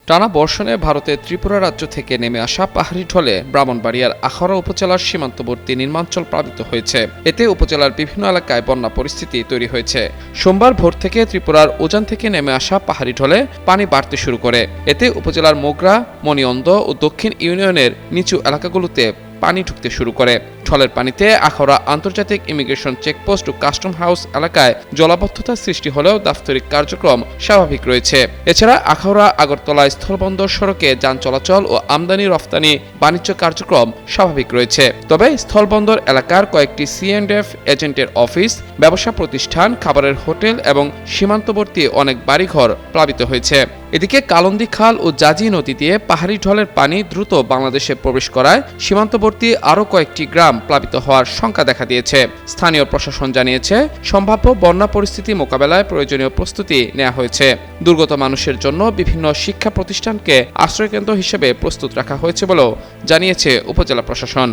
টানা বর্ষণে ভারতের ত্রিপুরা রাজ্য থেকে নেমে আসা পাহাড়ি ঢলে ব্রাহ্মণবাড়িয়ার আখাউড়া উপজেলার সীমান্তবর্তী নির্মাঞ্চল প্লাবিত হয়েছে। এতে উপজেলার বিভিন্ন এলাকায় বন্যা পরিস্থিতি তৈরি হয়েছে। সোমবার ভোর থেকে ত্রিপুরার উজান থেকে নেমে আসা পাহাড়ি ঢলে পানি বাড়তে শুরু করে। এতে উপজেলার মোগরা, মণিঅন্দ ও দক্ষিণ ইউনিয়নের নিচু এলাকাগুলোতে পানি ঢুকতে শুরু করে। ঢলের পানিতে আখাউড়া আন্তর্জাতিক ইমিগ্রেশন চেকপোস্ট ও কাস্টম হাউস এলাকায় জলাবদ্ধতার সৃষ্টি হলেও দাপ্তরিক কার্যক্রম স্বাভাবিক রয়েছে। এছাড়া আখাউড়া আগরতলা স্থলবন্দর সড়কে যান চলাচল ও আমদানি রফতানি বাণিজ্য কার্যক্রম স্বাভাবিক রয়েছে। তবে স্থলবন্দর এলাকার কয়েকটি C&F এজেন্টের অফিস, ব্যবসা প্রতিষ্ঠান, খাবারের হোটেল এবং সীমান্তবর্তী অনেক বাড়িঘর প্লাবিত হয়েছে। এদিকে কালন্দী খাল ও জাজি নদী দিয়ে পাহাড়ি ঢলের পানি দ্রুত বাংলাদেশে প্রবেশ করায় সীমান্তবর্তী আরও কয়েকটি গ্রাম প্লাবিত হওয়ার শঙ্কা দেখা দিয়েছে। স্থানীয় প্রশাসন জানিয়েছে, সম্ভাব্য বন্যা পরিস্থিতি মোকাবেলায় প্রয়োজনীয় প্রস্তুতি নেওয়া হয়েছে। দুর্গত মানুষের জন্য বিভিন্ন শিক্ষা প্রতিষ্ঠানকে আশ্রয়কেন্দ্র হিসেবে প্রস্তুত রাখা হয়েছে বলেও জানিয়েছে উপজেলা প্রশাসন।